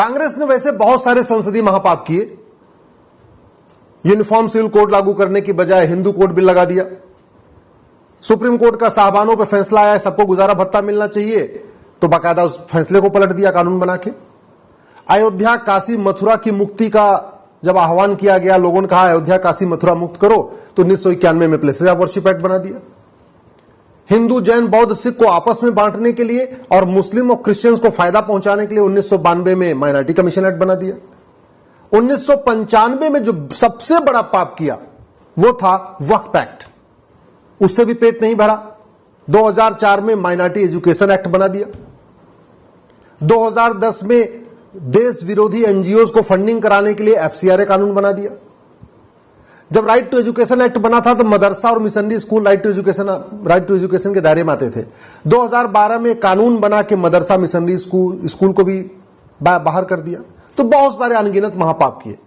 कांग्रेस ने वैसे बहुत सारे संसदीय महापाप किए। यूनिफॉर्म सिविल कोड लागू करने की बजाय हिंदू कोड बिल लगा दिया। सुप्रीम कोर्ट का साहबानों पर फैसला आया सबको गुजारा भत्ता मिलना चाहिए, तो बाकायदा उस फैसले को पलट दिया कानून बना के। अयोध्या काशी मथुरा की मुक्ति का जब आह्वान किया गया, लोगों ने कहा अयोध्या काशी मथुरा मुक्त करो, तो 1991 में प्लेसेस ऑफ वर्शिप एक्ट बना दिया। हिंदू जैन बौद्ध सिख को आपस में बांटने के लिए और मुस्लिम और क्रिश्चियंस को फायदा पहुंचाने के लिए 1992 में माइनॉरिटी कमीशन एक्ट बना दिया। 1995 में जो सबसे बड़ा पाप किया वो था वक्फ एक्ट, उससे भी पेट नहीं भरा। 2004 में माइनॉरिटी एजुकेशन एक्ट बना दिया। 2010 में देश विरोधी एनजीओ को फंडिंग कराने के लिए एफसीआरए कानून बना दिया। जब राइट टू एजुकेशन एक्ट बना था तो मदरसा और missionary school right to education के दायरे में आते थे। 2012 में कानून बना के मदरसा मिशनरी स्कूल को भी बाहर कर दिया। तो बहुत सारे अनगिनत महापाप किए,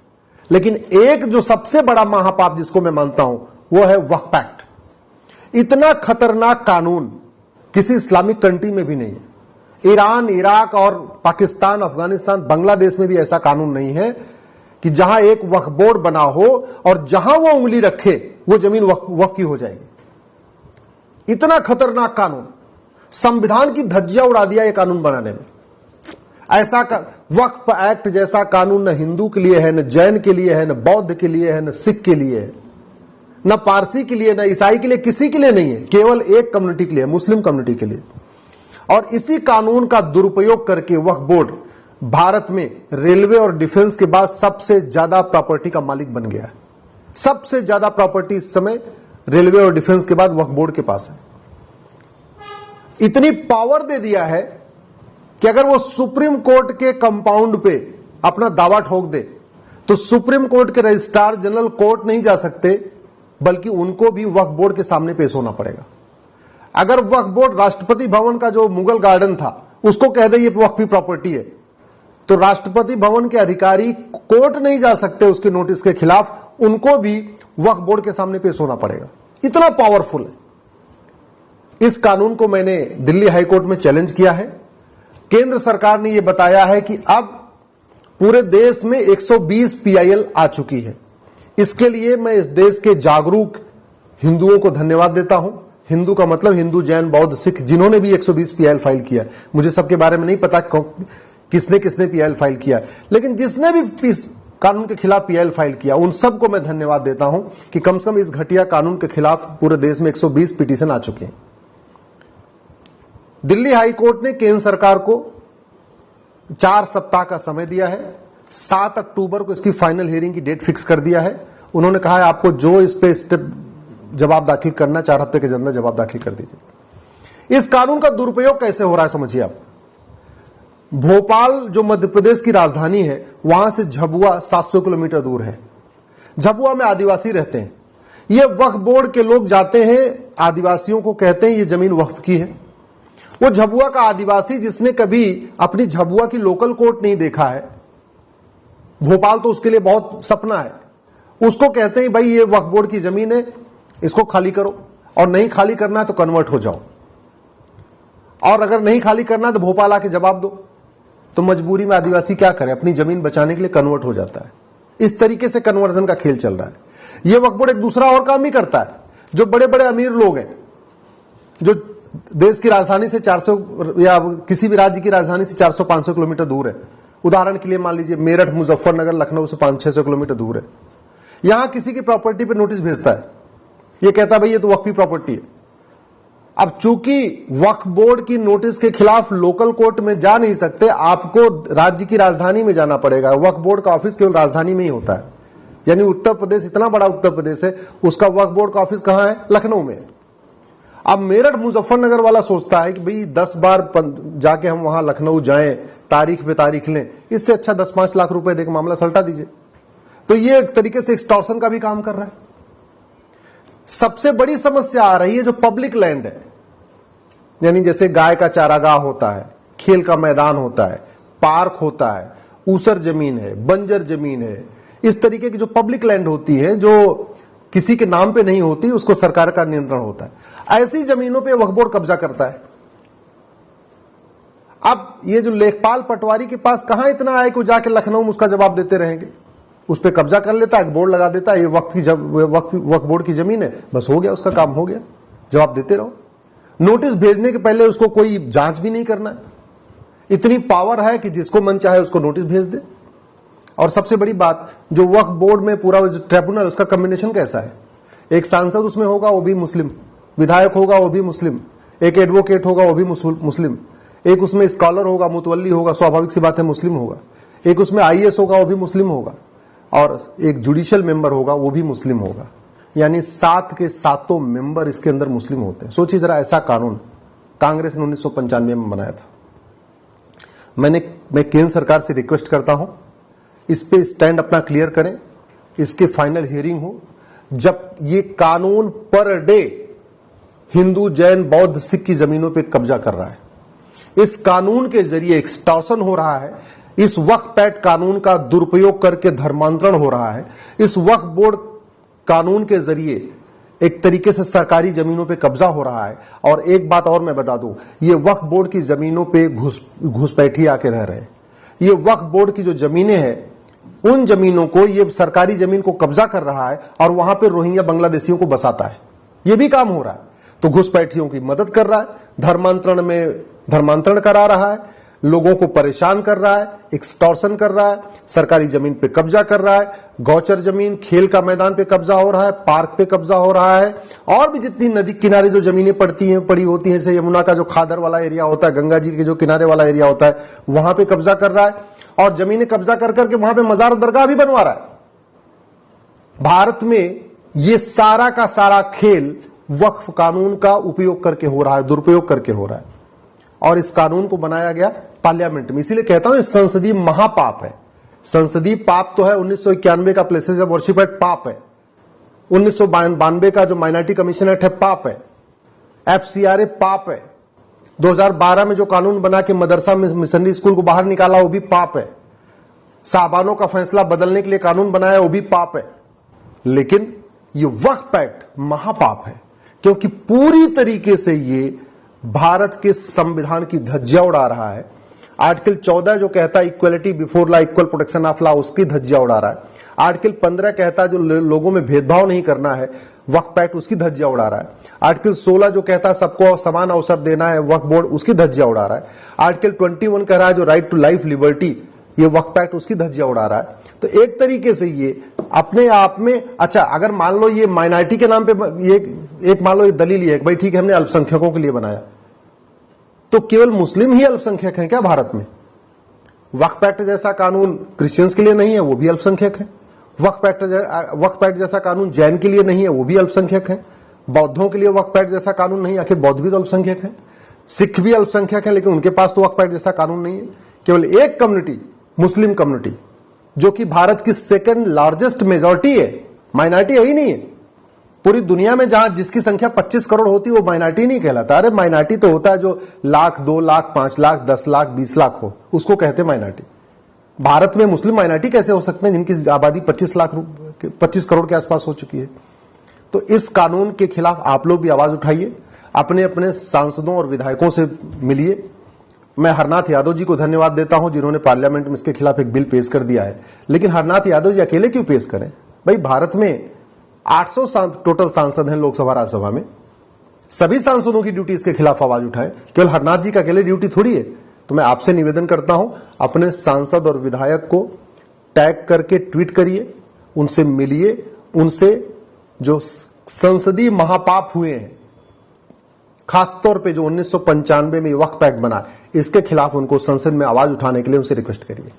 लेकिन एक जो सबसे बड़ा महापाप जिसको मैं मानता हूं वो है वक्फ एक्ट। इतना खतरनाक कानून किसी इस्लामिक कंट्री में भी नहीं है। ईरान, इराक और पाकिस्तान, अफगानिस्तान, बांग्लादेश में भी ऐसा कानून नहीं है कि जहां एक वक्फ बोर्ड बना हो और जहां वो उंगली रखे वो जमीन वक्फ की हो जाएगी। इतना खतरनाक कानून, संविधान की धज्जियां उड़ा दिया ये कानून बनाने में। ऐसा वक्फ एक्ट जैसा कानून न हिंदू के लिए है, न जैन के लिए है, न बौद्ध के लिए है, न सिख के लिए है, न पारसी के लिए, न ईसाई के लिए, किसी के लिए नहीं है। केवल एक कम्युनिटी के लिए, मुस्लिम कम्युनिटी के लिए। और इसी कानून का दुरुपयोग करके वक्फ बोर्ड भारत में रेलवे और डिफेंस के बाद सबसे ज्यादा प्रॉपर्टी का मालिक बन गया है। सबसे ज्यादा प्रॉपर्टी इस समय रेलवे और डिफेंस के बाद वक्फ बोर्ड के पास है। इतनी पावर दे दिया है कि अगर वो सुप्रीम कोर्ट के कंपाउंड पे अपना दावा ठोक दे तो सुप्रीम कोर्ट के रजिस्ट्रार जनरल कोर्ट नहीं जा सकते, बल्कि उनको भी वक्फ बोर्ड के सामने पेश होना पड़ेगा। अगर वक्फ बोर्ड राष्ट्रपति भवन का जो मुगल गार्डन था उसको कह दे ये वक्फी प्रॉपर्टी है, तो राष्ट्रपति भवन के अधिकारी कोर्ट नहीं जा सकते उसके नोटिस के खिलाफ, उनको भी वक्फ बोर्ड के सामने पेश होना पड़ेगा। इतना पावरफुल है। इस कानून को मैंने दिल्ली हाईकोर्ट में चैलेंज किया है। केंद्र सरकार ने यह बताया है कि अब पूरे देश में 120 पीआईएल आ चुकी है। इसके लिए मैं इस देश के जागरूक हिंदुओं को धन्यवाद देता हूं। हिंदू का मतलब हिंदू, जैन, बौद्ध, सिख, जिन्होंने भी 120 पीआईएल फाइल किया। मुझे सबके बारे में नहीं पता किसने किसने पीआईएल फाइल किया, लेकिन जिसने भी इस कानून के खिलाफ पीआईएल फाइल किया उन सबको मैं धन्यवाद देता हूं कि कम से कम इस घटिया कानून के खिलाफ पूरे देश में 120 पिटीशन आ चुके हैं। दिल्ली हाईकोर्ट ने केंद्र सरकार को 4 सप्ताह का समय दिया है। 7 अक्टूबर को इसकी फाइनल हियरिंग की डेट फिक्स कर दिया है। उन्होंने कहा है आपको जो इस पे स्टेप जवाब दाखिल करना, 4 हफ्ते के अंदर जवाब दाखिल कर दीजिए। इस कानून का दुरुपयोग कैसे हो रहा है समझिए आप। भोपाल जो मध्य प्रदेश की राजधानी है, वहां से झाबुआ 700 किलोमीटर दूर है। झाबुआ में आदिवासी रहते हैं। ये वक्फ बोर्ड के लोग जाते हैं, आदिवासियों को कहते हैं ये जमीन वक्फ की है। वो झाबुआ का आदिवासी जिसने कभी अपनी झाबुआ की लोकल कोर्ट नहीं देखा है, भोपाल तो उसके लिए बहुत सपना है, उसको कहते हैं भाई ये वक्फ बोर्ड की जमीन है, इसको खाली करो, और नहीं खाली करना है तो कन्वर्ट हो जाओ, और अगर नहीं खाली करना है तो भोपाल आके जवाब दो। तो मजबूरी में आदिवासी क्या करे, अपनी जमीन बचाने के लिए कन्वर्ट हो जाता है। इस तरीके से कन्वर्जन का खेल चल रहा है। यह वक्फ बोर्ड एक दूसरा और काम भी करता है। जो बड़े बड़े अमीर लोग हैं, जो देश की राजधानी से 400 या किसी भी राज्य की राजधानी से 400-500 किलोमीटर दूर है, उदाहरण के लिए मान लीजिए मेरठ, मुजफ्फरनगर, लखनऊ से 500-600 किलोमीटर दूर है, यहां किसी की प्रॉपर्टी पर नोटिस भेजता है, यह कहता है भाई ये तो वक्फी प्रॉपर्टी है। अब चूंकि वक्फ बोर्ड की नोटिस के खिलाफ लोकल कोर्ट में जा नहीं सकते, आपको राज्य की राजधानी में जाना पड़ेगा। वक्फ बोर्ड का ऑफिस केवल राजधानी में ही होता है, यानी उत्तर प्रदेश इतना बड़ा उत्तर प्रदेश है, उसका वक्फ बोर्ड का ऑफिस कहां है? लखनऊ में। अब मेरठ मुजफ्फरनगर वाला सोचता है कि भाई 10 बार जाके हम वहां लखनऊ जाएं, तारीख पे तारीख लें, इससे अच्छा 10-5 लाख रुपए देकर मामला सल्टा दीजिए। तो ये एक तरीके से एक्सटॉर्शन का भी काम कर रहा है। सबसे बड़ी समस्या आ रही है जो पब्लिक लैंड है, यानी जैसे गाय का चारागाह होता है, खेल का मैदान होता है, पार्क होता है, ऊसर जमीन है, बंजर जमीन है, इस तरीके की जो पब्लिक लैंड होती है, जो किसी के नाम पे नहीं होती, उसको सरकार का नियंत्रण होता है। ऐसी जमीनों पे वक्फ बोर्ड कब्जा करता है। अब ये जो लेखपाल पटवारी के पास कहां इतना आए कि जाके लखनऊ में उसका जवाब देते रहेंगे, उस पर कब्जा कर लेता है, बोर्ड लगा देता है ये वक्फ बोर्ड की जमीन है, बस हो गया, उसका काम हो गया, जवाब देते रहो। नोटिस भेजने के पहले उसको कोई जांच भी नहीं करना है, इतनी पावर है कि जिसको मन चाहे उसको नोटिस भेज दे। और सबसे बड़ी बात, जो वक्फ बोर्ड में पूरा ट्रिब्यूनल, उसका कॉम्बिनेशन कैसा है, एक सांसद उसमें होगा वो भी मुस्लिम, विधायक होगा वो भी मुस्लिम, एक एडवोकेट होगा वो भी मुस्लिम, एक उसमें स्कॉलर होगा, मुतवल्ली होगा, स्वाभाविक सी बात है मुस्लिम होगा, एक उसमें आईएएस होगा वो भी मुस्लिम होगा, और एक जुडिशियल मेंबर होगा वो भी मुस्लिम होगा। यानी 7 के 7 मेंबर इसके अंदर मुस्लिम होते हैं। सोचिए जरा, ऐसा कानून कांग्रेस ने 1995 में बनाया था। मैं केंद्र सरकार से रिक्वेस्ट करता हूं, इस पे स्टैंड अपना क्लियर करें, इसके फाइनल हियरिंग हो। जब ये कानून पर डे हिंदू, जैन, बौद्ध, सिख की जमीनों पे कब्जा कर रहा है, इस कानून के जरिए एक्सटॉर्शन हो रहा है, इस वक्फ एक्ट कानून का दुरुपयोग करके धर्मांतरण हो रहा है, इस वक्फ बोर्ड कानून के जरिए एक तरीके से सरकारी जमीनों पे कब्जा हो रहा है। और एक बात और मैं बता दूं, ये वक्फ बोर्ड की जमीनों पे घुसपैठी आके रह रहे हैं। ये वक्फ बोर्ड की जो जमीनें हैं, उन जमीनों को, ये सरकारी जमीन को कब्जा कर रहा है और वहां पे रोहिंग्या बांग्लादेशियों को बसाता है, ये भी काम हो रहा है। तो घुसपैठियों की मदद कर रहा है, धर्मांतरण करा रहा है, लोगों को परेशान कर रहा है, एक्सटॉर्शन कर रहा है, सरकारी जमीन पे कब्जा कर रहा है, गौचर जमीन, खेल का मैदान पे कब्जा हो रहा है, पार्क पे कब्जा हो रहा है, और भी जितनी नदी किनारे जो जमीनें पड़ी होती हैं, जैसे यमुना का जो खादर वाला एरिया होता है, गंगा जी के जो किनारे वाला एरिया होता है, वहां पे कब्जा कर रहा है, और जमीनें कब्जा कर करके वहां पे मजार और दरगाह भी बनवा रहा है। भारत में ये सारा का सारा खेल वक्फ कानून का उपयोग करके हो रहा है, दुरुपयोग करके हो रहा है। और इस कानून को बनाया गया पार्लियामेंट में, इसीलिए कहता हूं ये संसदीय महापाप है। संसदीय पाप तो है, 1991 का प्लेसेस ऑफ वर्शिप एक्ट पाप है, 1992 का जो माइनॉरिटी कमीशन एक्ट है पाप है, एफसीआरए पाप है, 2012 में जो कानून बना के मदरसा मिशनरी स्कूल को बाहर निकाला वो भी पाप है, साबानों का फैसला बदलने के लिए कानून बनाया वो भी पाप है। लेकिन ये वक्फ एक्ट महापाप है, क्योंकि पूरी तरीके से ये भारत के संविधान की धज्जियां उड़ा रहा है। आर्टिकल 14 जो कहता है equality before law, equal protection of law, उसकी धज्जियां उड़ा रहा है। आर्टिकल 15 कहता है जो लोगों में भेदभाव नहीं करना है, वक्फ एक्ट उसकी धज्जियां उड़ा रहा है। आर्टिकल 16 जो कहता है सबको समान अवसर देना है, वक्फ बोर्ड उसकी धज्जियां उड़ा रहा है। आर्टिकल 21 कह रहा है जो राइट टू लाइफ लिबर्टी, ये वक्फ एक्ट उसकी धज्जियां उड़ा रहा है। तो एक तरीके से ये अपने आप में, अच्छा अगर मान लो ये माइनॉरिटी के नाम पे ये एक मान लो ये दलील ये है भाई ठीक है हमने अल्पसंख्यकों के लिए बनाया, तो केवल मुस्लिम ही अल्पसंख्यक हैं क्या भारत में? वक्फ एक्ट जैसा कानून क्रिश्चियंस के लिए नहीं है, वो भी अल्पसंख्यक है। वक्फ एक्ट जैसा कानून जैन के लिए नहीं है, वो भी अल्पसंख्यक है। बौद्धों के लिए वक्फ एक्ट जैसा कानून नहीं, आखिर बौद्ध भी तो अल्पसंख्यक है। सिख भी अल्पसंख्यक है, लेकिन उनके पास तो वक्फ एक्ट जैसा कानून नहीं है। केवल एक कम्युनिटी, मुस्लिम कम्युनिटी, जो कि भारत की सेकंड लार्जेस्ट मेजॉरिटी है, माइनॉरिटी है ही नहीं है। पूरी दुनिया में जहां जिसकी संख्या 25 करोड़ होती है वो माइनॉरिटी नहीं कहलाता। अरे माइनॉरिटी तो होता है जो लाख, 2 लाख, 5 लाख, 10 लाख, 20 लाख हो, उसको कहते हैं माइनॉरिटी। भारत में मुस्लिम माइनॉरिटी कैसे हो सकते हैं जिनकी आबादी 25 करोड़ के आसपास हो चुकी है? तो इस कानून के खिलाफ आप लोग भी आवाज उठाइए, अपने अपने सांसदों और विधायकों से मिलिए। मैं हरनाथ यादव जी को धन्यवाद देता हूं जिन्होंने पार्लियामेंट में इसके खिलाफ एक बिल पेश कर दिया है। लेकिन हरनाथ यादव जी अकेले क्यों पेश करें भाई? भारत में 800 टोटल सांसद हैं लोकसभा राज्यसभा में, सभी सांसदों की ड्यूटी इसके खिलाफ आवाज उठाए, केवल हरनाथ जी का अकेले ड्यूटी थोड़ी है। तो मैं आपसे निवेदन करता हूं, अपने सांसद और विधायक को टैग करके ट्वीट करिए, उनसे मिलिए, उनसे जो संसदीय महापाप हुए हैं, खासतौर पे जो 1995 में वक्फ एक्ट बना, इसके खिलाफ उनको संसद में आवाज उठाने के लिए उनसे रिक्वेस्ट करिए।